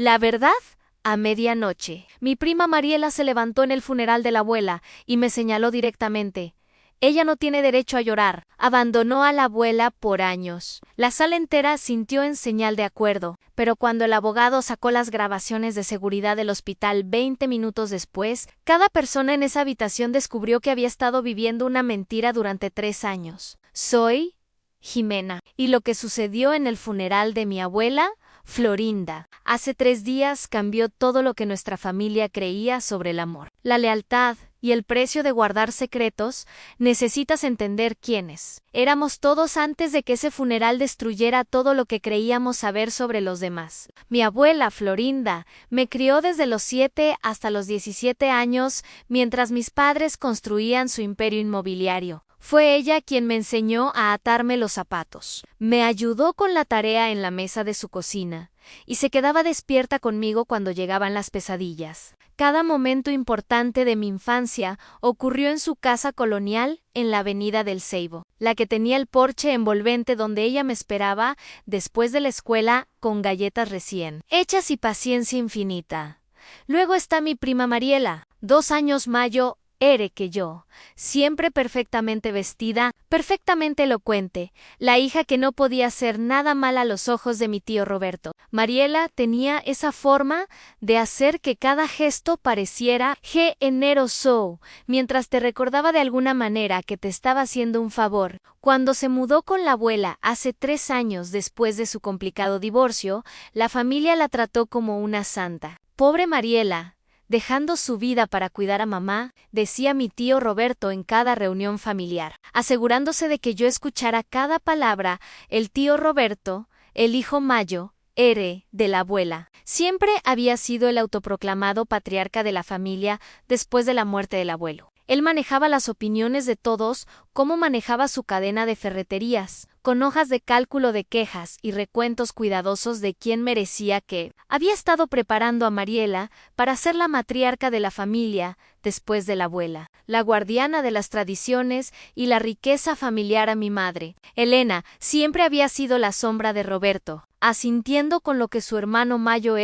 La verdad, a medianoche, mi prima Mariela se levantó en el funeral de la abuela y me señaló directamente. Ella no tiene derecho a llorar. Abandonó a la abuela por años. La sala entera sintió en señal de acuerdo, pero cuando el abogado sacó las grabaciones de seguridad del hospital 20 minutos después, cada persona en esa habitación descubrió que había estado viviendo una mentira durante 3 años. Soy Jimena. Y lo que sucedió en el funeral de mi abuela, Florinda, hace 3 días cambió todo lo que nuestra familia creía sobre el amor. La lealtad y el precio de guardar secretos, necesitas entender quiénes éramos todos antes de que ese funeral destruyera todo lo que creíamos saber sobre los demás. Mi abuela, Florinda, me crió desde los 7 hasta los 17 años mientras mis padres construían su imperio inmobiliario. Fue ella quien me enseñó a atarme los zapatos. Me ayudó con la tarea en la mesa de su cocina y se quedaba despierta conmigo cuando llegaban las pesadillas. Cada momento importante de mi infancia ocurrió en su casa colonial en la avenida del Ceibo, la que tenía el porche envolvente donde ella me esperaba después de la escuela con galletas recién hechas y paciencia infinita. Luego está mi prima Mariela, 2 años mayor que yo, siempre perfectamente vestida, perfectamente elocuente, la hija que no podía hacer nada mal a los ojos de mi tío Roberto. Mariela tenía esa forma de hacer que cada gesto pareciera generoso, mientras te recordaba de alguna manera que te estaba haciendo un favor. Cuando se mudó con la abuela hace 3 años después de su complicado divorcio, la familia la trató como una santa. Pobre Mariela, dejando su vida para cuidar a mamá, decía mi tío Roberto en cada reunión familiar. Asegurándose de que yo escuchara cada palabra, el tío Roberto, el hijo mayo, de la abuela, siempre había sido el autoproclamado patriarca de la familia después de la muerte del abuelo. Él manejaba las opiniones de todos, como manejaba su cadena de ferreterías, con hojas de cálculo de quejas y recuentos cuidadosos de quién merecía qué. Había estado preparando a Mariela para ser la matriarca de la familia después de la abuela, la guardiana de las tradiciones y la riqueza familiar a mi madre. Elena siempre había sido la sombra de Roberto, asintiendo con lo que su hermano Mayo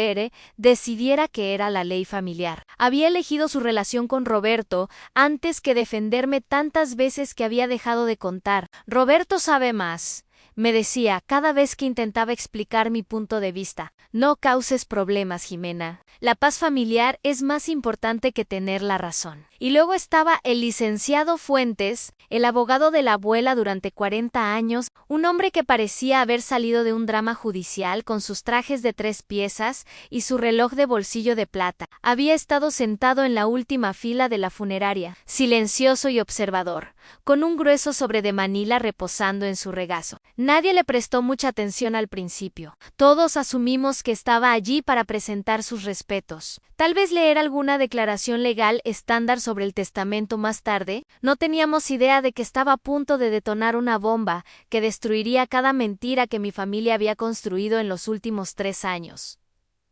decidiera que era la ley familiar. Había elegido su relación con Roberto antes que defenderme tantas veces que había dejado de contar. Roberto sabe más, me decía cada vez que intentaba explicar mi punto de vista. No causes problemas, Jimena. La paz familiar es más importante que tener la razón. Y luego estaba el licenciado Fuentes, el abogado de la abuela durante 40 años, un hombre que parecía haber salido de un drama judicial con sus trajes de 3 piezas y su reloj de bolsillo de plata. Había estado sentado en la última fila de la funeraria, silencioso y observador, con un grueso sobre de Manila reposando en su regazo. Nadie le prestó mucha atención al principio. Todos asumimos que estaba allí para presentar sus respetos. Tal vez leer alguna declaración legal estándar sobre el testamento más tarde. No teníamos idea de que estaba a punto de detonar una bomba que destruiría cada mentira que mi familia había construido en los últimos 3 años.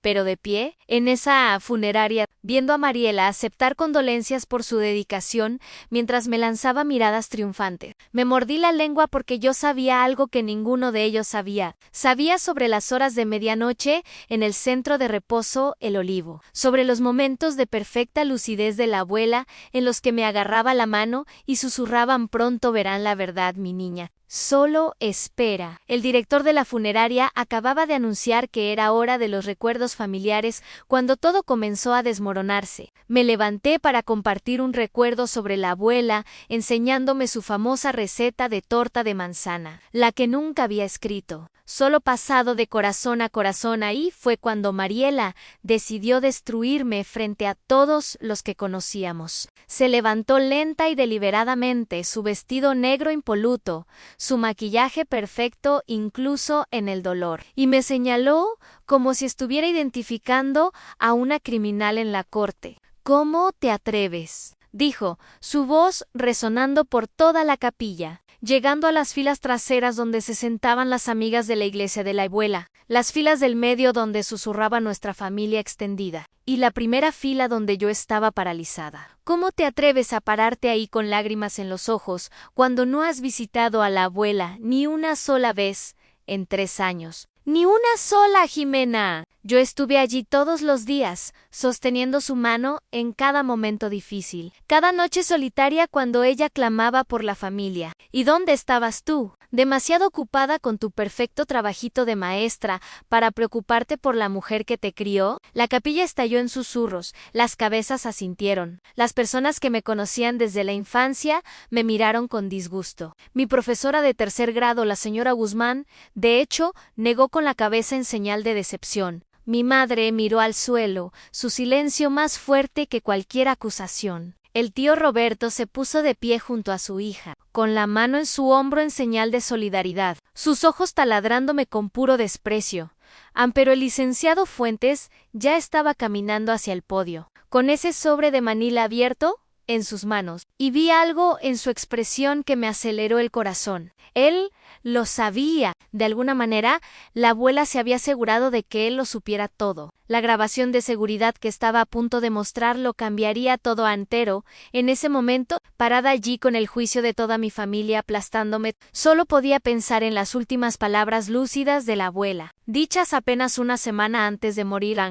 Pero de pie, en esa funeraria, viendo a Mariela aceptar condolencias por su dedicación, mientras me lanzaba miradas triunfantes. Me mordí la lengua porque yo sabía algo que ninguno de ellos sabía. Sabía sobre las horas de medianoche en el centro de reposo El Olivo, sobre los momentos de perfecta lucidez de la abuela en los que me agarraba la mano y susurraban: pronto verán la verdad, mi niña. Solo espera. El director de la funeraria acababa de anunciar que era hora de los recuerdos familiares cuando todo comenzó a desmoronarse. Me levanté para compartir un recuerdo sobre la abuela, enseñándome su famosa receta de torta de manzana, la que nunca había escrito. Solo pasado de corazón a corazón. Ahí fue cuando Mariela decidió destruirme frente a todos los que conocíamos. Se levantó lenta y deliberadamente, su vestido negro impoluto, su maquillaje perfecto incluso en el dolor, y me señaló como si estuviera identificando a una criminal en la corte. ¿Cómo te atreves?, dijo, su voz resonando por toda la capilla, llegando a las filas traseras donde se sentaban las amigas de la iglesia de la abuela, las filas del medio donde susurraba nuestra familia extendida, y la primera fila donde yo estaba paralizada. ¿Cómo te atreves a pararte ahí con lágrimas en los ojos cuando no has visitado a la abuela ni una sola vez en 3 años? Ni una sola, Jimena. Yo estuve allí todos los días, sosteniendo su mano en cada momento difícil, cada noche solitaria cuando ella clamaba por la familia. ¿Y dónde estabas tú? Demasiado ocupada con tu perfecto trabajito de maestra para preocuparte por la mujer que te crió. La capilla estalló en susurros, las cabezas asintieron. Las personas que me conocían desde la infancia me miraron con disgusto. Mi profesora de tercer grado, la señora Guzmán, de hecho, negó con la cabeza en señal de decepción. Mi madre miró al suelo, su silencio más fuerte que cualquier acusación. El tío Roberto se puso de pie junto a su hija, con la mano en su hombro en señal de solidaridad, sus ojos taladrándome con puro desprecio. Pero el licenciado Fuentes ya estaba caminando hacia el podio, con ese sobre de Manila abierto en sus manos, y vi algo en su expresión que me aceleró el corazón. Él lo sabía. De alguna manera, la abuela se había asegurado de que él lo supiera todo. La grabación de seguridad que estaba a punto de mostrar lo cambiaría todo entero. En ese momento, parada allí con el juicio de toda mi familia aplastándome, solo podía pensar en las últimas palabras lúcidas de la abuela, dichas apenas una semana antes de morir.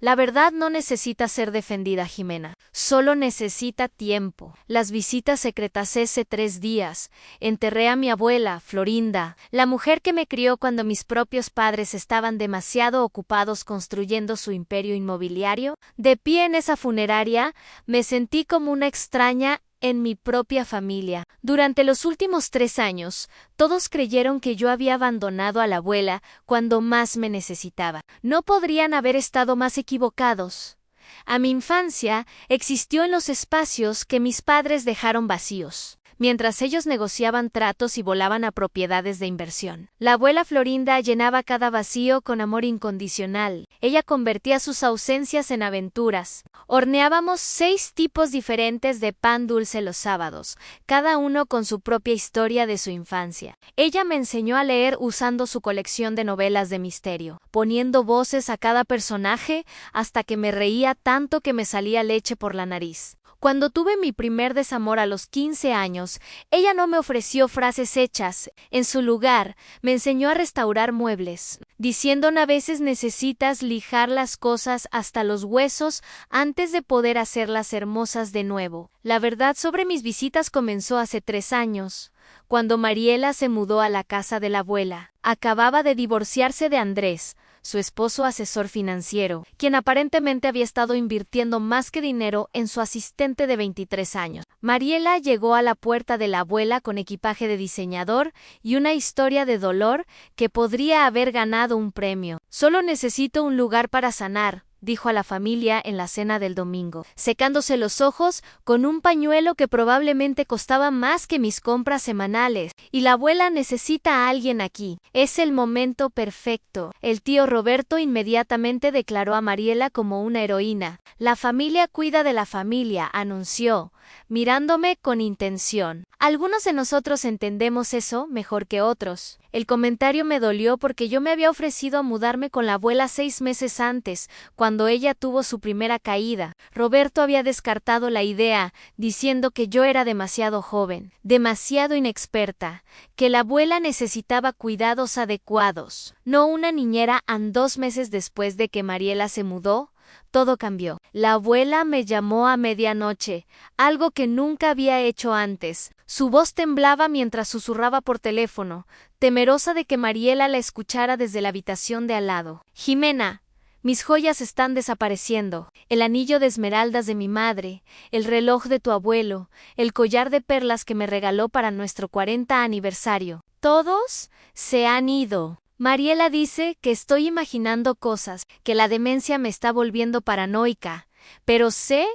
La verdad no necesita ser defendida, Jimena. Solo necesita tiempo. Las visitas secretas ese 3 días. Enterré a mi abuela, Florinda, la mujer que me crió cuando mis propios padres estaban demasiado ocupados construyendo su imperio inmobiliario. De pie en esa funeraria, me sentí como una extraña en mi propia familia. Durante los últimos 3 años, todos creyeron que yo había abandonado a la abuela cuando más me necesitaba. No podrían haber estado más equivocados. A mi infancia existió en los espacios que mis padres dejaron vacíos, mientras ellos negociaban tratos y volaban a propiedades de inversión. La abuela Florinda llenaba cada vacío con amor incondicional. Ella convertía sus ausencias en aventuras. Horneábamos 6 tipos diferentes de pan dulce los sábados, cada uno con su propia historia de su infancia. Ella me enseñó a leer usando su colección de novelas de misterio, poniendo voces a cada personaje hasta que me reía tanto que me salía leche por la nariz. Cuando tuve mi primer desamor a los 15 años, ella no me ofreció frases hechas. En su lugar, me enseñó a restaurar muebles, diciendo a veces necesitas lijar las cosas hasta los huesos antes de poder hacerlas hermosas de nuevo. La verdad sobre mis visitas comenzó hace 3 años, cuando Mariela se mudó a la casa de la abuela. Acababa de divorciarse de Andrés, su esposo asesor financiero, quien aparentemente había estado invirtiendo más que dinero en su asistente de 23 años. Mariela llegó a la puerta de la abuela con equipaje de diseñador y una historia de dolor que podría haber ganado un premio. Solo necesito un lugar para sanar, dijo a la familia en la cena del domingo, secándose los ojos con un pañuelo que probablemente costaba más que mis compras semanales. Y la abuela necesita a alguien aquí. Es el momento perfecto. El tío Roberto inmediatamente declaró a Mariela como una heroína. La familia cuida de la familia, anunció, mirándome con intención. Algunos de nosotros entendemos eso mejor que otros. El comentario me dolió porque yo me había ofrecido a mudarme con la abuela 6 meses antes, cuando ella tuvo su primera caída. Roberto había descartado la idea, diciendo que yo era demasiado joven, demasiado inexperta, que la abuela necesitaba cuidados adecuados, no una niñera. 2 meses después de que Mariela se mudó, todo cambió. La abuela me llamó a medianoche, algo que nunca había hecho antes. Su voz temblaba mientras susurraba por teléfono, temerosa de que Mariela la escuchara desde la habitación de al lado. Jimena, mis joyas están desapareciendo. El anillo de esmeraldas de mi madre, el reloj de tu abuelo, el collar de perlas que me regaló para nuestro 40 aniversario. Todos se han ido. Mariela dice que estoy imaginando cosas, que la demencia me está volviendo paranoica, pero sé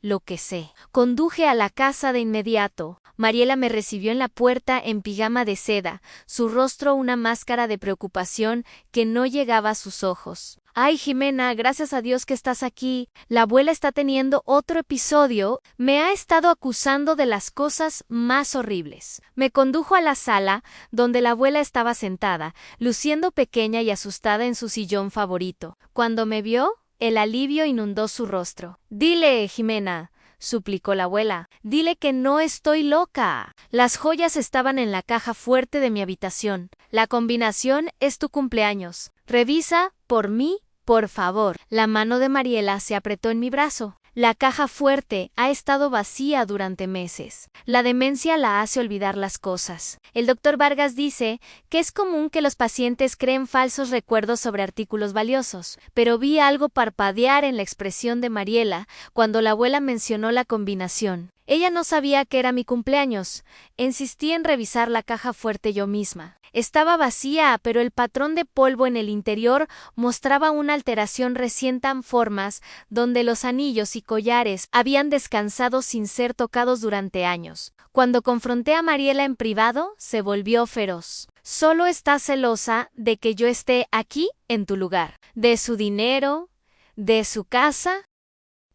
lo que sé. Conduje a la casa de inmediato. Mariela me recibió en la puerta en pijama de seda, su rostro una máscara de preocupación que no llegaba a sus ojos. Ay, Jimena, gracias a Dios que estás aquí. La abuela está teniendo otro episodio. Me ha estado acusando de las cosas más horribles. Me condujo a la sala, donde la abuela estaba sentada, luciendo pequeña y asustada en su sillón favorito. Cuando me vio, el alivio inundó su rostro. Dile, Jimena, suplicó la abuela. Dile que no estoy loca. Las joyas estaban en la caja fuerte de mi habitación. La combinación es tu cumpleaños. Revisa, por mí, por favor. La mano de Mariela se apretó en mi brazo. La caja fuerte ha estado vacía durante meses. La demencia la hace olvidar las cosas. El doctor Vargas dice que es común que los pacientes creen falsos recuerdos sobre artículos valiosos, pero vi algo parpadear en la expresión de Mariela cuando la abuela mencionó la combinación. Ella no sabía que era mi cumpleaños. Insistí en revisar la caja fuerte yo misma. Estaba vacía, pero el patrón de polvo en el interior mostraba una alteración reciente en formas donde los anillos y collares habían descansado sin ser tocados durante años. Cuando confronté a Mariela en privado, se volvió feroz. Solo estás celosa de que yo esté aquí en tu lugar. ¿De su dinero? ¿De su casa?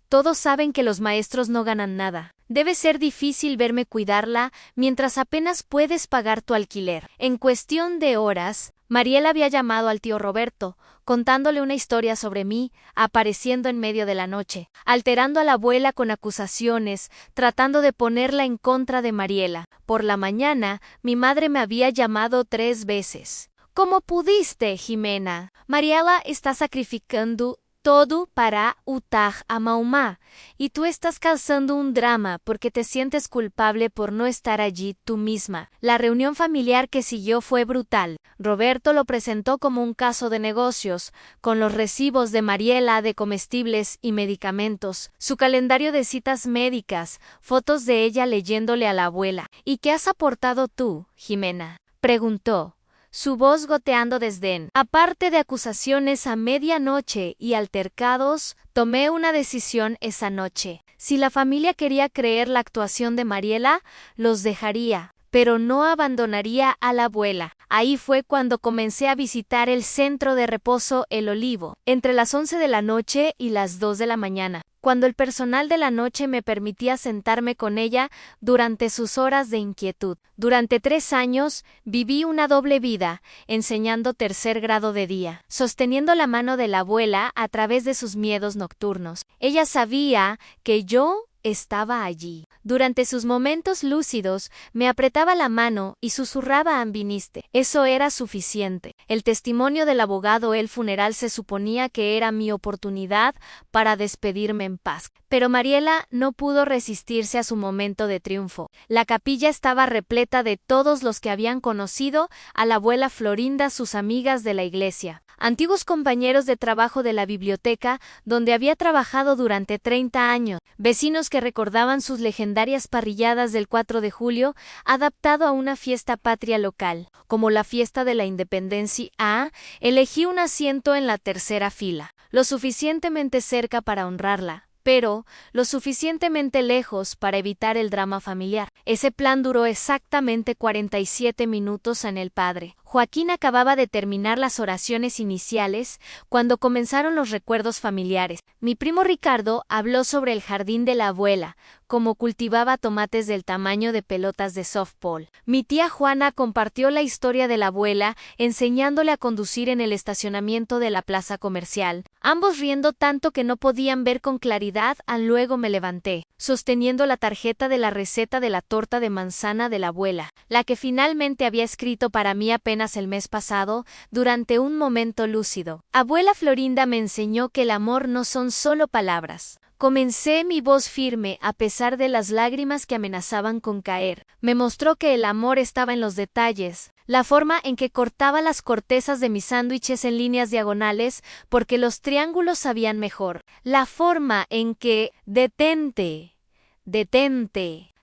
Todos saben que los maestros no ganan nada. Debe ser difícil verme cuidarla mientras apenas puedes pagar tu alquiler. En cuestión de horas, Mariela había llamado al tío Roberto, contándole una historia sobre mí, apareciendo en medio de la noche, alterando a la abuela con acusaciones, tratando de ponerla en contra de Mariela. Por la mañana, mi madre me había llamado 3 veces. ¿Cómo pudiste, Jimena? Mariela está sacrificando todo para Utah a Mahoma, y tú estás causando un drama porque te sientes culpable por no estar allí tú misma. La reunión familiar que siguió fue brutal. Roberto lo presentó como un caso de negocios, con los recibos de Mariela de comestibles y medicamentos, su calendario de citas médicas, fotos de ella leyéndole a la abuela. ¿Y qué has aportado tú, Jimena?, preguntó, su voz goteando desdén. Aparte de acusaciones a medianoche y altercados, tomé una decisión esa noche. Si la familia quería creer la actuación de Mariela, los dejaría, pero no abandonaría a la abuela. Ahí fue cuando comencé a visitar el centro de reposo El Olivo, entre las 11 de la noche y las 2 de la mañana, cuando el personal de la noche me permitía sentarme con ella durante sus horas de inquietud. Durante 3 años viví una doble vida, enseñando 3er grado de día, sosteniendo la mano de la abuela a través de sus miedos nocturnos. Ella sabía que yo estaba allí. Durante sus momentos lúcidos, me apretaba la mano y susurraba viniste. Eso era suficiente. El testimonio del abogado el funeral se suponía que era mi oportunidad para despedirme en paz. Pero Mariela no pudo resistirse a su momento de triunfo. La capilla estaba repleta de todos los que habían conocido a la abuela Florinda, sus amigas de la iglesia, antiguos compañeros de trabajo de la biblioteca donde había trabajado durante 30 años, vecinos que recordaban sus legendarias parrilladas del 4 de julio, adaptado a una fiesta patria local, como la fiesta de la Independencia. Elegí un asiento en la 3ª fila, lo suficientemente cerca para honrarla, pero lo suficientemente lejos para evitar el drama familiar. Ese plan duró exactamente 47 minutos en el padre. Joaquín acababa de terminar las oraciones iniciales cuando comenzaron los recuerdos familiares. Mi primo Ricardo habló sobre el jardín de la abuela, cómo cultivaba tomates del tamaño de pelotas de softball. Mi tía Juana compartió la historia de la abuela, enseñándole a conducir en el estacionamiento de la plaza comercial, ambos riendo tanto que no podían ver con claridad. Luego me levanté, sosteniendo la tarjeta de la receta de la torta de manzana de la abuela, la que finalmente había escrito para mí apenas el mes pasado, durante un momento lúcido. Abuela Florinda me enseñó que el amor no son solo palabras. Comencé mi voz firme a pesar de las lágrimas que amenazaban con caer. Me mostró que el amor estaba en los detalles, la forma en que cortaba las cortezas de mis sándwiches en líneas diagonales porque los triángulos sabían mejor, la forma en que detente.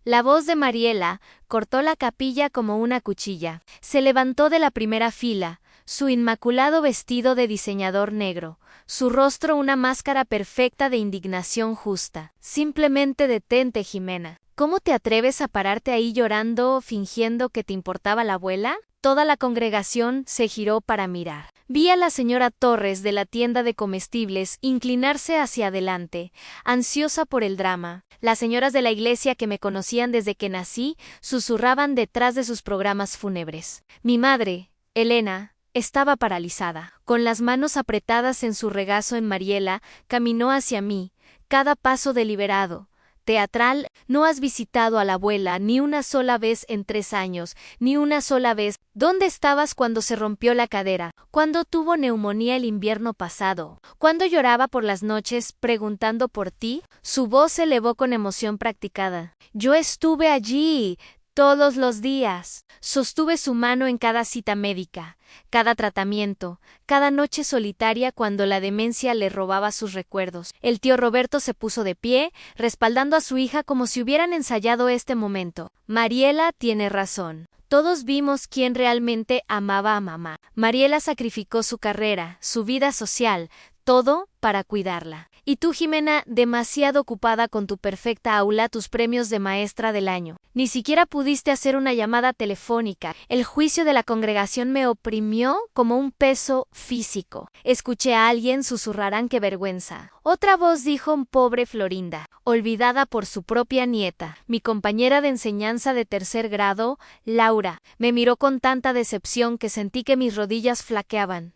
La voz de Mariela cortó la capilla como una cuchilla. Se levantó de la primera fila, su inmaculado vestido de diseñador negro, su rostro una máscara perfecta de indignación justa. Simplemente detente, Jimena. ¿Cómo te atreves a pararte ahí llorando, fingiendo que te importaba la abuela? Toda la congregación se giró para mirar. Vi a la señora Torres de la tienda de comestibles inclinarse hacia adelante, ansiosa por el drama. Las señoras de la iglesia que me conocían desde que nací susurraban detrás de sus programas fúnebres. Mi madre, Elena, estaba paralizada. Con las manos apretadas en su regazo en Mariela, caminó hacia mí, cada paso deliberado, teatral. No has visitado a la abuela ni una sola vez en 3 años, ni una sola vez. ¿Dónde estabas cuando se rompió la cadera? ¿Cuándo tuvo neumonía el invierno pasado? ¿Cuándo lloraba por las noches preguntando por ti? Su voz se elevó con emoción practicada. Yo estuve allí todos los días. Sostuve su mano en cada cita médica, cada tratamiento, cada noche solitaria cuando la demencia le robaba sus recuerdos. El tío Roberto se puso de pie, respaldando a su hija como si hubieran ensayado este momento. Mariela tiene razón. Todos vimos quién realmente amaba a mamá. Mariela sacrificó su carrera, su vida social, todo para cuidarla. Y tú, Jimena, demasiado ocupada con tu perfecta aula, tus premios de maestra del año. Ni siquiera pudiste hacer una llamada telefónica. El juicio de la congregación me oprimió como un peso físico. Escuché a alguien susurrar: ¡qué vergüenza! Otra voz dijo: pobre Florinda, olvidada por su propia nieta. Mi compañera de enseñanza de 3er grado, Laura, me miró con tanta decepción que sentí que mis rodillas flaqueaban.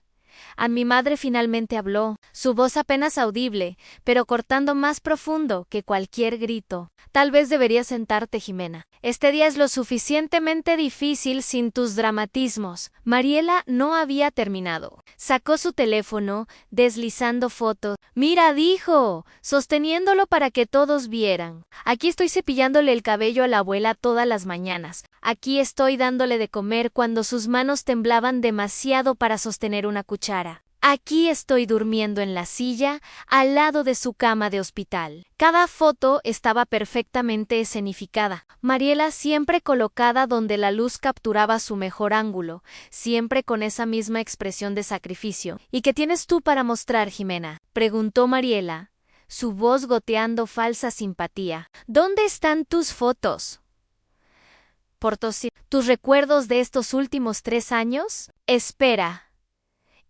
A mi madre finalmente habló, su voz apenas audible, pero cortando más profundo que cualquier grito. Tal vez deberías sentarte, Jimena. Este día es lo suficientemente difícil sin tus dramatismos. Mariela no había terminado. Sacó su teléfono, deslizando fotos. Mira, dijo, sosteniéndolo para que todos vieran. Aquí estoy cepillándole el cabello a la abuela todas las mañanas. Aquí estoy dándole de comer cuando sus manos temblaban demasiado para sostener una cuchara. Aquí estoy durmiendo en la silla, al lado de su cama de hospital. Cada foto estaba perfectamente escenificada. Mariela siempre colocada donde la luz capturaba su mejor ángulo, siempre con esa misma expresión de sacrificio. ¿Y qué tienes tú para mostrar, Jimena?, preguntó Mariela, su voz goteando falsa simpatía. ¿Dónde están tus fotos? Potosí. ¿Tus recuerdos de estos últimos 3 años?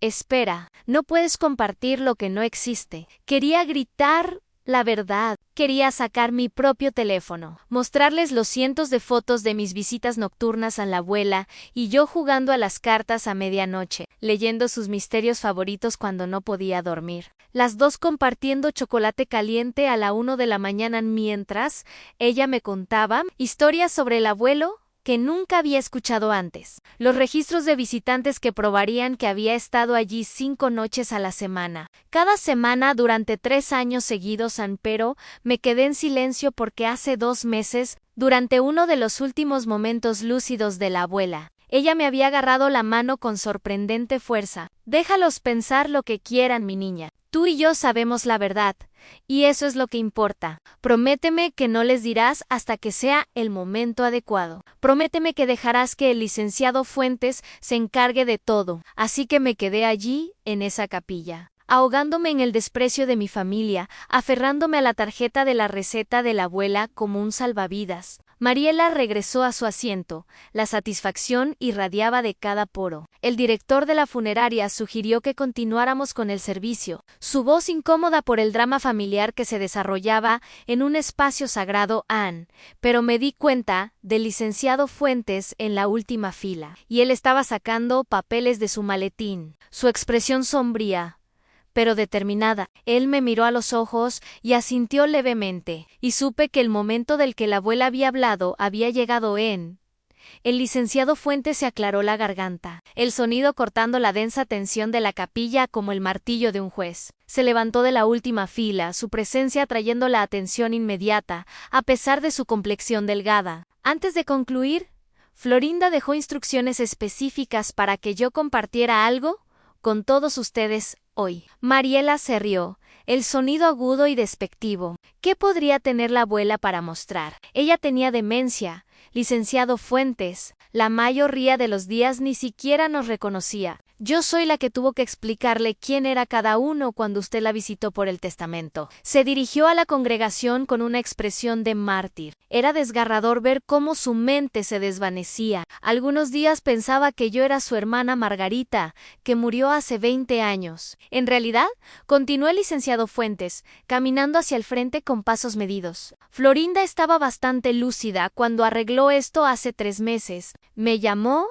Espera, no puedes compartir lo que no existe. Quería gritar la verdad. Quería sacar mi propio teléfono, mostrarles los cientos de fotos de mis visitas nocturnas a la abuela y yo jugando a las cartas a medianoche, leyendo sus misterios favoritos cuando no podía dormir. Las dos compartiendo chocolate caliente a la 1 de la mañana mientras ella me contaba historias sobre el abuelo que nunca había escuchado antes. Los registros de visitantes que probarían que había estado allí 5 noches a la semana. Cada semana durante 3 años seguidos, pero me quedé en silencio porque hace 2 meses, durante uno de los últimos momentos lúcidos de la abuela, ella me había agarrado la mano con sorprendente fuerza. Déjalos pensar lo que quieran, mi niña. Tú y yo sabemos la verdad, y eso es lo que importa. Prométeme que no les dirás hasta que sea el momento adecuado. Prométeme que dejarás que el licenciado Fuentes se encargue de todo. Así que me quedé allí, en esa capilla, ahogándome en el desprecio de mi familia, aferrándome a la tarjeta de la receta de la abuela como un salvavidas. Mariela regresó a su asiento. La satisfacción irradiaba de cada poro. El director de la funeraria sugirió que continuáramos con el servicio, su voz incómoda por el drama familiar que se desarrollaba en un espacio sagrado, pero me di cuenta del licenciado Fuentes en la última fila, y él estaba sacando papeles de su maletín. Su expresión sombría, pero determinada. Él me miró a los ojos y asintió levemente, y supe que el momento del que la abuela había hablado había llegado. El licenciado Fuentes se aclaró la garganta, el sonido cortando la densa tensión de la capilla como el martillo de un juez. Se levantó de la última fila, su presencia atrayendo la atención inmediata, a pesar de su complexión delgada. Antes de concluir, Florinda dejó instrucciones específicas para que yo compartiera algo con todos ustedes hoy. Mariela se rió, el sonido agudo y despectivo. ¿Qué podría tener la abuela para mostrar? Ella tenía demencia. Licenciado Fuentes, la mayoría de los días ni siquiera nos reconocía. Yo soy la que tuvo que explicarle quién era cada uno cuando usted la visitó por el testamento. Se dirigió a la congregación con una expresión de mártir. Era desgarrador ver cómo su mente se desvanecía. Algunos días pensaba que yo era su hermana Margarita, que murió hace 20 años. En realidad, continuó el licenciado Fuentes, caminando hacia el frente con pasos medidos. Florinda estaba bastante lúcida cuando arregló esto hace 3 meses. Me llamó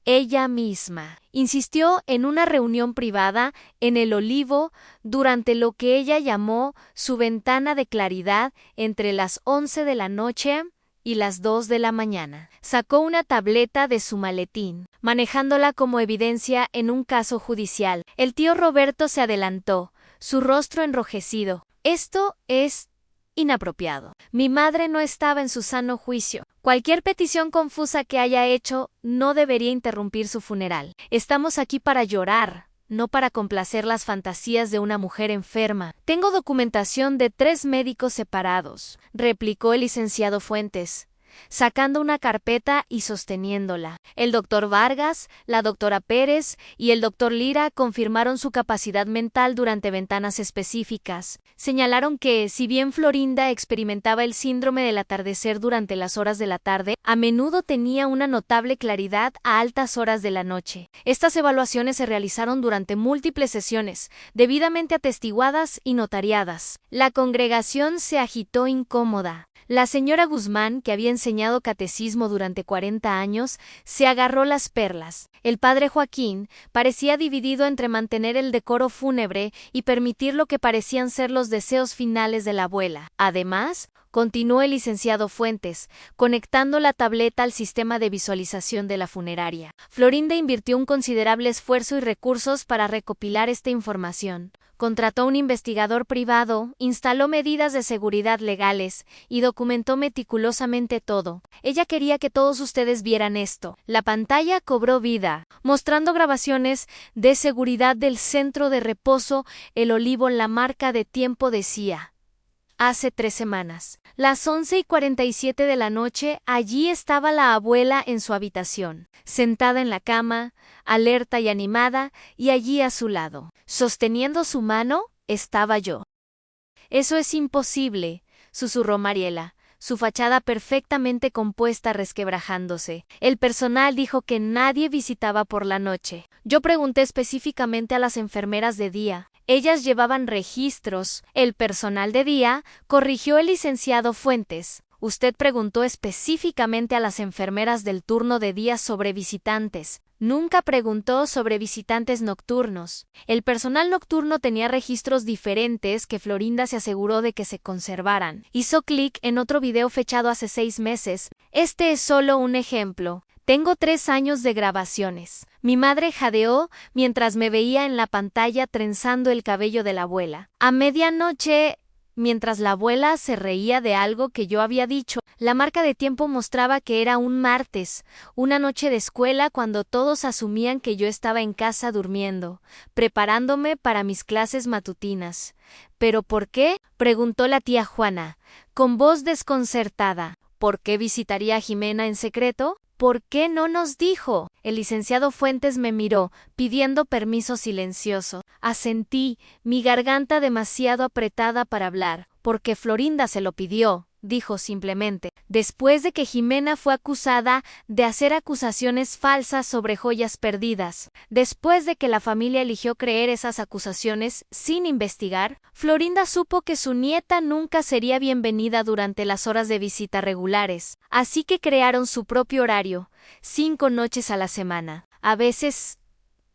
ella misma. Insistió en una reunión privada en el Olivo durante lo que ella llamó su ventana de claridad entre las 11 de la noche y las 2 de la mañana. Sacó una tableta de su maletín, manejándola como evidencia en un caso judicial. El tío Roberto se adelantó, su rostro enrojecido. Esto es inapropiado. Mi madre no estaba en su sano juicio. Cualquier petición confusa que haya hecho no debería interrumpir su funeral. Estamos aquí para llorar, no para complacer las fantasías de una mujer enferma. Tengo documentación de 3 médicos separados, replicó el licenciado Fuentes, sacando una carpeta y sosteniéndola. El doctor Vargas, la doctora Pérez y el doctor Lira confirmaron su capacidad mental durante ventanas específicas. Señalaron que, si bien Florinda experimentaba el síndrome del atardecer durante las horas de la tarde, a menudo tenía una notable claridad a altas horas de la noche. Estas evaluaciones se realizaron durante múltiples sesiones, debidamente atestiguadas y notariadas. La congregación se agitó incómoda. La señora Guzmán, que había enseñado catecismo durante 40 años, se agarró las perlas. El padre Joaquín parecía dividido entre mantener el decoro fúnebre y permitir lo que parecían ser los deseos finales de la abuela. Además, continuó el licenciado Fuentes, conectando la tableta al sistema de visualización de la funeraria. Florinda invirtió un considerable esfuerzo y recursos para recopilar esta información. Contrató un investigador privado, instaló medidas de seguridad legales y documentó meticulosamente todo. Ella quería que todos ustedes vieran esto. La pantalla cobró vida, mostrando grabaciones de seguridad del centro de reposo El Olivo. La marca de tiempo decía: hace 3 semanas. Las 11:47 de la noche, allí estaba la abuela en su habitación, sentada en la cama, alerta y animada, y allí a su lado, sosteniendo su mano, estaba yo. Eso es imposible, susurró Mariela, su fachada perfectamente compuesta resquebrajándose. El personal dijo que nadie visitaba por la noche. Yo pregunté específicamente a las enfermeras de día. Ellas llevaban registros. El personal de día, corrigió el licenciado Fuentes. Usted preguntó específicamente a las enfermeras del turno de día sobre visitantes. Nunca preguntó sobre visitantes nocturnos. El personal nocturno tenía registros diferentes que Florinda se aseguró de que se conservaran. Hizo clic en otro video fechado hace 6 meses. Este es solo un ejemplo. Tengo 3 años de grabaciones. Mi madre jadeó mientras me veía en la pantalla trenzando el cabello de la abuela. A medianoche, mientras la abuela se reía de algo que yo había dicho, la marca de tiempo mostraba que era un martes, una noche de escuela cuando todos asumían que yo estaba en casa durmiendo, preparándome para mis clases matutinas. ¿Pero por qué?, preguntó la tía Juana, con voz desconcertada. ¿Por qué visitaría a Jimena en secreto? ¿Por qué no nos dijo? El licenciado Fuentes me miró, pidiendo permiso silencioso. Asentí, mi garganta demasiado apretada para hablar, porque Florinda se lo pidió, dijo simplemente. Después de que Jimena fue acusada de hacer acusaciones falsas sobre joyas perdidas, después de que la familia eligió creer esas acusaciones sin investigar, Florinda supo que su nieta nunca sería bienvenida durante las horas de visita regulares, así que crearon su propio horario, 5 noches a la semana, a veces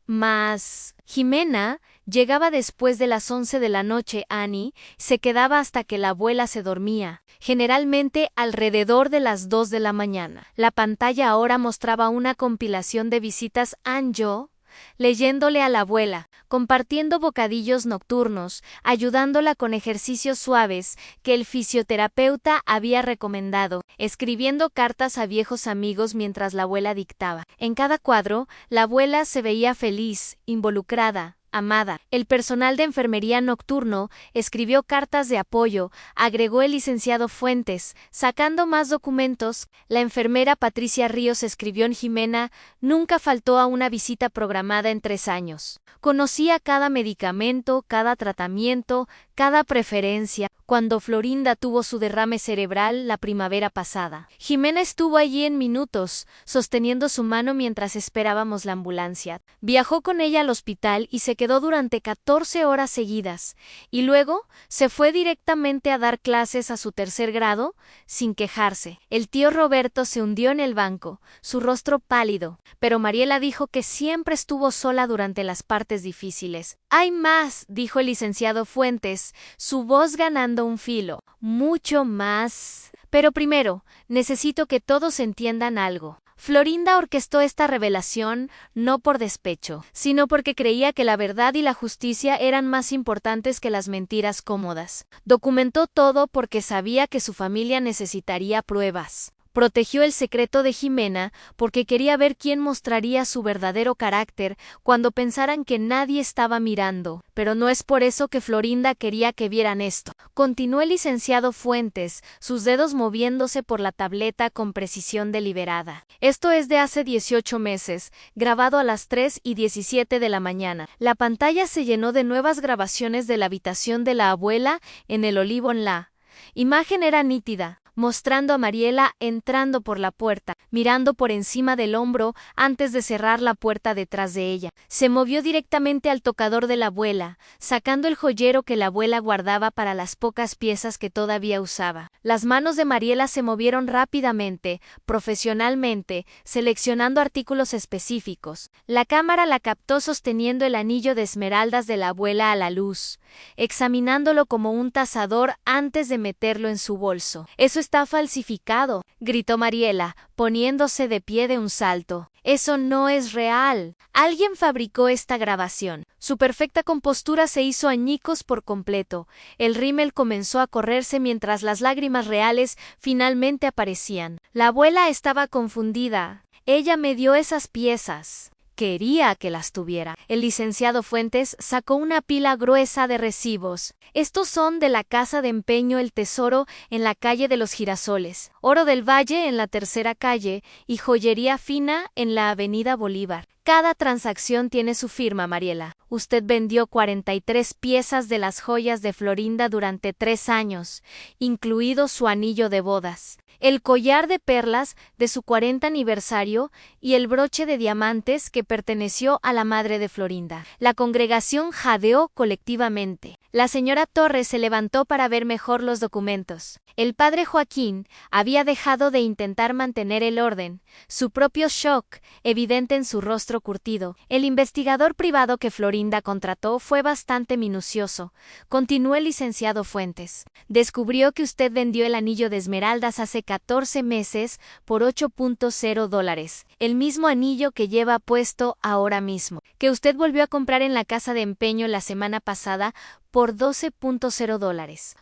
más. Jimena llegaba después de las 11 de la noche. Annie se quedaba hasta que la abuela se dormía, generalmente alrededor de las 2 de la mañana. La pantalla ahora mostraba una compilación de visitas. Yo, leyéndole a la abuela, compartiendo bocadillos nocturnos, ayudándola con ejercicios suaves que el fisioterapeuta había recomendado, escribiendo cartas a viejos amigos mientras la abuela dictaba. En cada cuadro, la abuela se veía feliz, involucrada, amada. El personal de enfermería nocturno escribió cartas de apoyo, agregó el licenciado Fuentes, sacando más documentos. La enfermera Patricia Ríos escribió en Jimena, nunca faltó a una visita programada en 3 años. Conocía cada medicamento, cada tratamiento, marcada preferencia cuando Florinda tuvo su derrame cerebral la primavera pasada. Jimena estuvo allí en minutos, sosteniendo su mano mientras esperábamos la ambulancia. Viajó con ella al hospital y se quedó durante 14 horas seguidas, y luego se fue directamente a dar clases a su tercer grado, sin quejarse. El tío Roberto se hundió en el banco, su rostro pálido, pero Mariela dijo que siempre estuvo sola durante las partes difíciles. «Hay más», dijo el licenciado Fuentes, su voz ganando un filo. «Mucho más. Pero primero, necesito que todos entiendan algo. Florinda orquestó esta revelación no por despecho, sino porque creía que la verdad y la justicia eran más importantes que las mentiras cómodas. Documentó todo porque sabía que su familia necesitaría pruebas. Protegió el secreto de Jimena porque quería ver quién mostraría su verdadero carácter cuando pensaran que nadie estaba mirando. Pero no es por eso que Florinda quería que vieran esto. Continuó el licenciado Fuentes, sus dedos moviéndose por la tableta con precisión deliberada. Esto es de hace 18 meses, grabado a las 3:17 de la mañana. La pantalla se llenó de nuevas grabaciones de la habitación de la abuela en el Olivo en la imagen era nítida, mostrando a Mariela entrando por la puerta, mirando por encima del hombro antes de cerrar la puerta detrás de ella. Se movió directamente al tocador de la abuela, sacando el joyero que la abuela guardaba para las pocas piezas que todavía usaba. Las manos de Mariela se movieron rápidamente, profesionalmente, seleccionando artículos específicos. La cámara la captó sosteniendo el anillo de esmeraldas de la abuela a la luz, examinándolo como un tasador antes de meterlo en su bolso. «Eso está falsificado», gritó Mariela, poniéndose de pie de un salto. «Eso no es real. Alguien fabricó esta grabación». Su perfecta compostura se hizo añicos por completo. El rímel comenzó a correrse mientras las lágrimas reales finalmente aparecían. La abuela estaba confundida. «Ella me dio esas piezas. Quería que las tuviera». El licenciado Fuentes sacó una pila gruesa de recibos. «Estos son de la casa de empeño El Tesoro en la calle de los Girasoles, Oro del Valle en la tercera calle y Joyería Fina en la avenida Bolívar. Cada transacción tiene su firma, Mariela. Usted vendió 43 piezas de las joyas de Florinda durante 3 años, incluido su anillo de bodas, el collar de perlas de su 40 aniversario y el broche de diamantes que perteneció a la madre de Florinda». La congregación jadeó colectivamente. La señora Torres se levantó para ver mejor los documentos. El padre Joaquín había dejado de intentar mantener el orden, su propio shock evidente en su rostro curtido. «El investigador privado que Florinda contrató fue bastante minucioso», continuó el licenciado Fuentes. «Descubrió que usted vendió el anillo de esmeraldas hace 14 meses por $8.0, el mismo anillo que lleva puesto ahora mismo, que usted volvió a comprar en la casa de empeño la semana pasada por $12.0.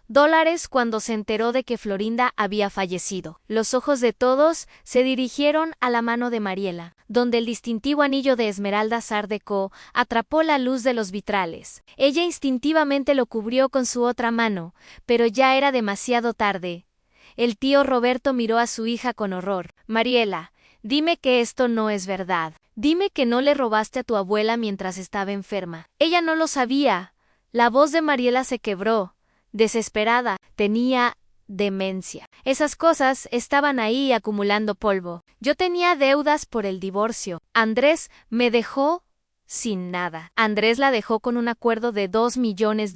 Cuando se enteró de que Florinda había fallecido. Los ojos de todos se dirigieron a la mano de Mariela, donde el distintivo anillo de esmeraldas Art Deco atrapó la luz de los vitrales. Ella instintivamente lo cubrió con su otra mano, pero ya era demasiado tarde. El tío Roberto miró a su hija con horror. «Mariela, dime que esto no es verdad. Dime que no le robaste a tu abuela mientras estaba enferma». Ella no lo sabía. La voz de Mariela se quebró, desesperada. Tenía demencia. Esas cosas estaban ahí acumulando polvo. Yo tenía deudas por el divorcio. Andrés me dejó sin nada. Andrés la dejó con un acuerdo de $2 millones,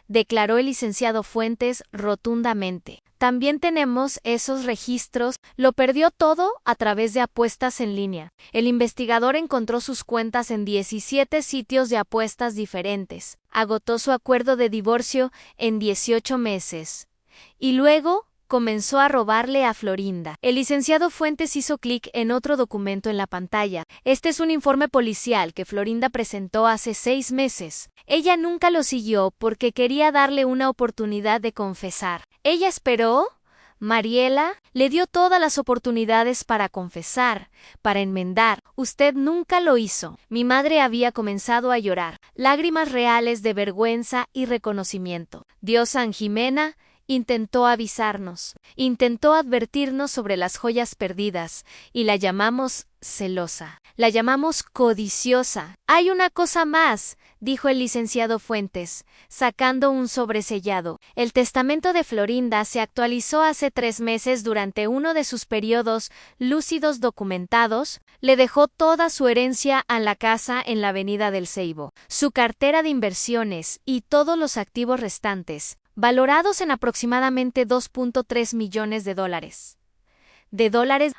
declaró el licenciado Fuentes rotundamente. También tenemos esos registros. Lo perdió todo a través de apuestas en línea. El investigador encontró sus cuentas en 17 sitios de apuestas diferentes. Agotó su acuerdo de divorcio en 18 meses. Y luego comenzó a robarle a Florinda. El licenciado Fuentes hizo clic en otro documento en la pantalla. «Este es un informe policial que Florinda presentó hace 6 meses. Ella nunca lo siguió porque quería darle una oportunidad de confesar. Ella esperó. Mariela le dio todas las oportunidades para confesar, para enmendar. Usted nunca lo hizo». Mi madre había comenzado a llorar, lágrimas reales de vergüenza y reconocimiento. Dio San Jimena Intentó avisarnos, intentó advertirnos sobre las joyas perdidas, y la llamamos celosa, la llamamos codiciosa. Hay una cosa más, dijo el licenciado Fuentes, sacando un sobresellado. El testamento de Florinda se actualizó hace 3 meses durante uno de sus periodos lúcidos documentados. Le dejó toda su herencia a la casa en la avenida del Ceibo, su cartera de inversiones y todos los activos restantes, valorados en aproximadamente $2.3 millones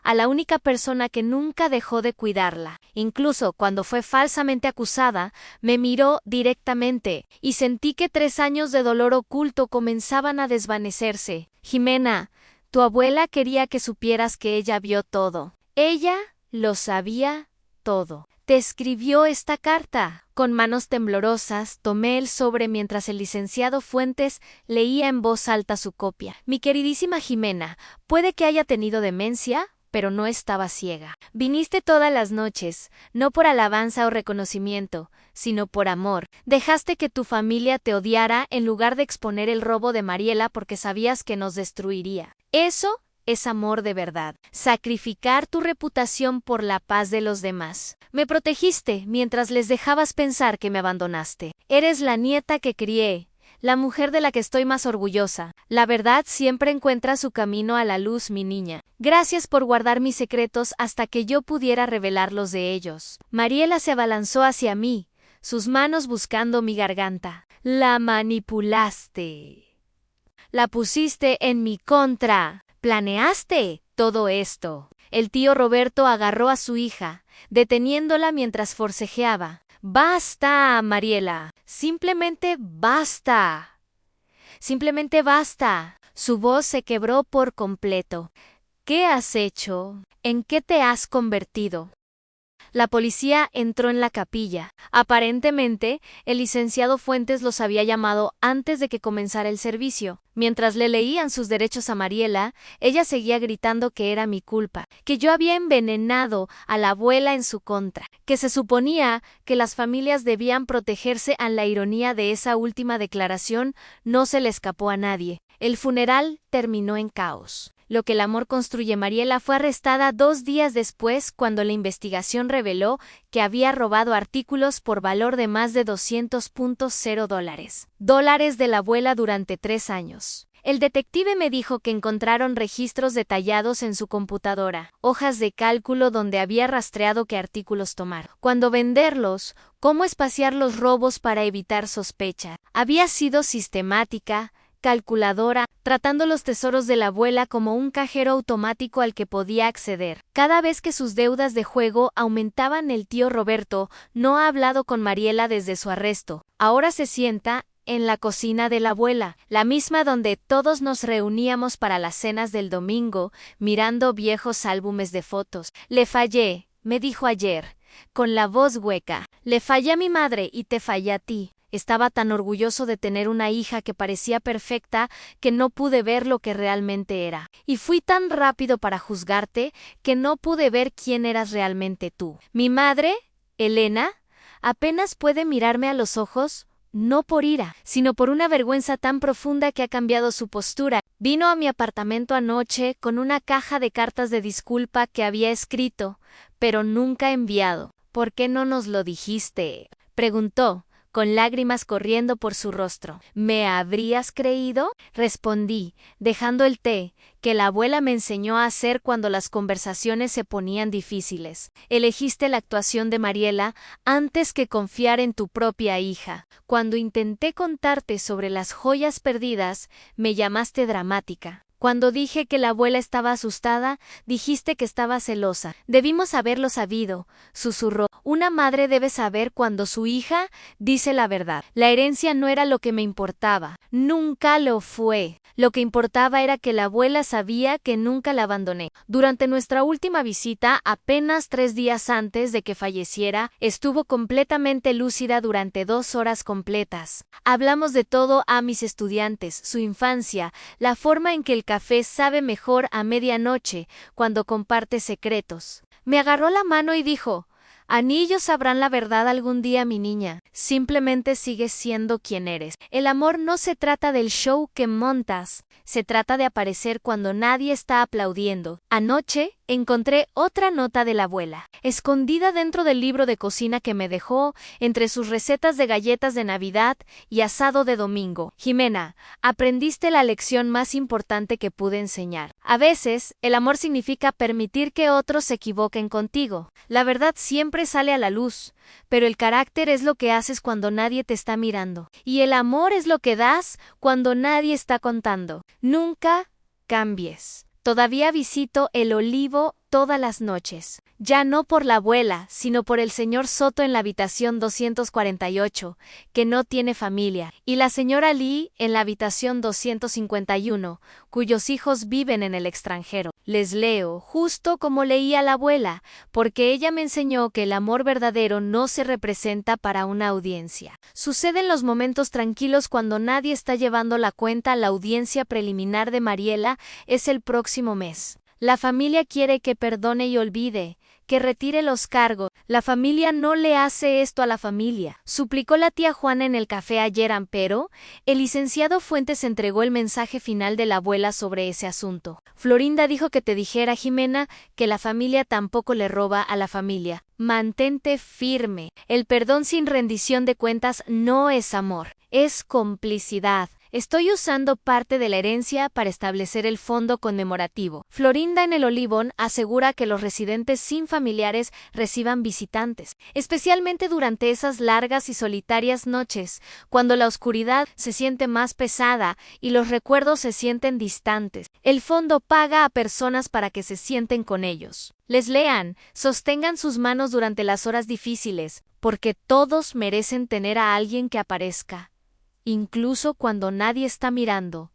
a la única persona que nunca dejó de cuidarla. Incluso cuando fue falsamente acusada, me miró directamente y sentí que 3 años de dolor oculto comenzaban a desvanecerse. Jimena, tu abuela quería que supieras que ella vio todo. Ella lo sabía todo. Te escribió esta carta. Con manos temblorosas, tomé el sobre mientras el licenciado Fuentes leía en voz alta su copia. Mi queridísima Jimena, puede que haya tenido demencia, pero no estaba ciega. Viniste todas las noches, no por alabanza o reconocimiento, sino por amor. Dejaste que tu familia te odiara en lugar de exponer el robo de Mariela porque sabías que nos destruiría. Eso es amor de verdad. Sacrificar tu reputación por la paz de los demás. Me protegiste mientras les dejabas pensar que me abandonaste. Eres la nieta que crié, la mujer de la que estoy más orgullosa. La verdad siempre encuentra su camino a la luz, mi niña. Gracias por guardar mis secretos hasta que yo pudiera revelarlos de ellos. Mariela se abalanzó hacia mí, sus manos buscando mi garganta. La manipulaste. La pusiste en mi contra. ¿Planeaste todo esto? El tío Roberto agarró a su hija, deteniéndola mientras forcejeaba. ¡Basta, Mariela! ¡Simplemente basta! ¡Simplemente basta! Su voz se quebró por completo. ¿Qué has hecho? ¿En qué te has convertido? La policía entró en la capilla. Aparentemente, el licenciado Fuentes los había llamado antes de que comenzara el servicio. Mientras le leían sus derechos a Mariela, ella seguía gritando que era mi culpa, que yo había envenenado a la abuela en su contra, que se suponía que las familias debían protegerse. A la ironía de esa última declaración no se le escapó a nadie. El funeral terminó en caos. Lo que el amor construye. Mariela fue arrestada 2 días después cuando la investigación reveló que había robado artículos por valor de más de $200.0 de la abuela durante 3 años. El detective me dijo que encontraron registros detallados en su computadora, hojas de cálculo donde había rastreado qué artículos tomar, cuándo venderlos, cómo espaciar los robos para evitar sospecha. Había sido sistemática, calculadora, tratando los tesoros de la abuela como un cajero automático al que podía acceder. Cada vez que sus deudas de juego aumentaban, el tío Roberto no ha hablado con Mariela desde su arresto. Ahora se sienta en la cocina de la abuela, la misma donde todos nos reuníamos para las cenas del domingo, mirando viejos álbumes de fotos. Le fallé, me dijo ayer, con la voz hueca. Le fallé a mi madre y te fallé a ti. Estaba tan orgulloso de tener una hija que parecía perfecta que no pude ver lo que realmente era. Y fui tan rápido para juzgarte que no pude ver quién eras realmente tú. Mi madre, Elena, apenas puede mirarme a los ojos, no por ira, sino por una vergüenza tan profunda que ha cambiado su postura. Vino a mi apartamento anoche con una caja de cartas de disculpa que había escrito, pero nunca enviado. ¿Por qué no nos lo dijiste?, preguntó, con lágrimas corriendo por su rostro. ¿Me habrías creído?, respondí, dejando el té, que la abuela me enseñó a hacer cuando las conversaciones se ponían difíciles. Elegiste la actuación de Mariela antes que confiar en tu propia hija. Cuando intenté contarte sobre las joyas perdidas, me llamaste dramática. Cuando dije que la abuela estaba asustada, dijiste que estaba celosa. Debimos haberlo sabido, susurró. Una madre debe saber cuando su hija dice la verdad. La herencia no era lo que me importaba. Nunca lo fue. Lo que importaba era que la abuela sabía que nunca la abandoné. Durante nuestra última visita, apenas 3 días antes de que falleciera, estuvo completamente lúcida durante 2 horas completas. Hablamos de todo a mis estudiantes, su infancia, la forma en que el café sabe mejor a medianoche cuando comparte secretos. Me agarró la mano y dijo: Anillos sabrán la verdad algún día, mi niña. Simplemente sigues siendo quien eres. El amor no se trata del show que montas, se trata de aparecer cuando nadie está aplaudiendo. Anoche encontré otra nota de la abuela, escondida dentro del libro de cocina que me dejó, entre sus recetas de galletas de Navidad y asado de domingo. Jimena, aprendiste la lección más importante que pude enseñar. A veces, el amor significa permitir que otros se equivoquen contigo. La verdad siempre sale a la luz, pero el carácter es lo que haces cuando nadie te está mirando. Y el amor es lo que das cuando nadie está contando. Nunca cambies. Todavía visito el Olivo todas las noches. Ya no por la abuela, sino por el señor Soto en la habitación 248, que no tiene familia, y la señora Lee en la habitación 251, cuyos hijos viven en el extranjero. Les leo justo como leía la abuela, porque ella me enseñó que el amor verdadero no se representa para una audiencia. Sucede en los momentos tranquilos cuando nadie está llevando la cuenta. La audiencia preliminar de Mariela es el próximo mes. La familia quiere que perdone y olvide, que retire los cargos. La familia no le hace esto a la familia, suplicó la tía Juana en el café ayer, pero el licenciado Fuentes entregó el mensaje final de la abuela sobre ese asunto. Florinda dijo que te dijera, Jimena, que la familia tampoco le roba a la familia. Mantente firme. El perdón sin rendición de cuentas no es amor, es complicidad. Estoy usando parte de la herencia para establecer el fondo conmemorativo. Florinda en el Olivón asegura que los residentes sin familiares reciban visitantes, especialmente durante esas largas y solitarias noches, cuando la oscuridad se siente más pesada y los recuerdos se sienten distantes. El fondo paga a personas para que se sienten con ellos. Les lean, sostengan sus manos durante las horas difíciles, porque todos merecen tener a alguien que aparezca, incluso cuando nadie está mirando.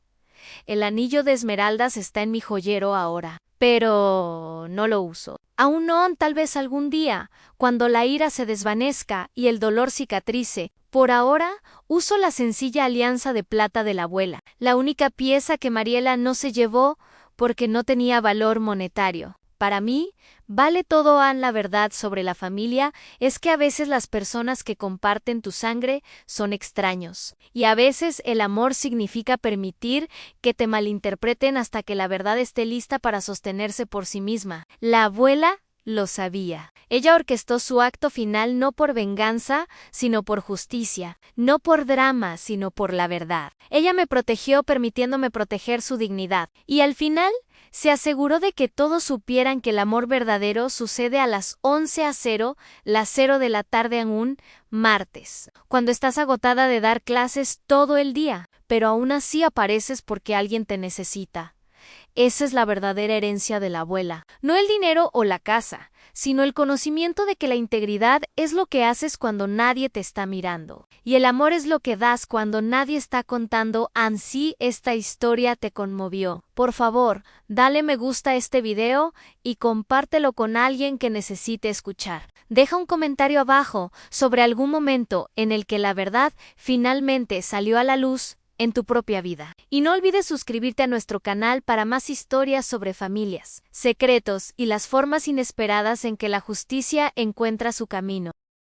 El anillo de esmeraldas está en mi joyero ahora, pero no lo uso. Aún no, tal vez algún día, cuando la ira se desvanezca y el dolor cicatrice. Por ahora, uso la sencilla alianza de plata de la abuela, la única pieza que Mariela no se llevó porque no tenía valor monetario. Para mí, vale todo. La verdad sobre la familia es que a veces las personas que comparten tu sangre son extraños, y a veces el amor significa permitir que te malinterpreten hasta que la verdad esté lista para sostenerse por sí misma. La abuela lo sabía. Ella orquestó su acto final no por venganza, sino por justicia, no por drama, sino por la verdad. Ella me protegió permitiéndome proteger su dignidad, y al final se aseguró de que todos supieran que el amor verdadero sucede a las 11:00, las 0 de la tarde en un martes, cuando estás agotada de dar clases todo el día, pero aún así apareces porque alguien te necesita. Esa es la verdadera herencia de la abuela, no el dinero o la casa, sino el conocimiento de que la integridad es lo que haces cuando nadie te está mirando, y el amor es lo que das cuando nadie está contando. Ansí esta historia te conmovió. Por favor, dale me gusta a este video y compártelo con alguien que necesite escuchar. Deja un comentario abajo sobre algún momento en el que la verdad finalmente salió a la luz en tu propia vida. Y no olvides suscribirte a nuestro canal para más historias sobre familias, secretos y las formas inesperadas en que la justicia encuentra su camino.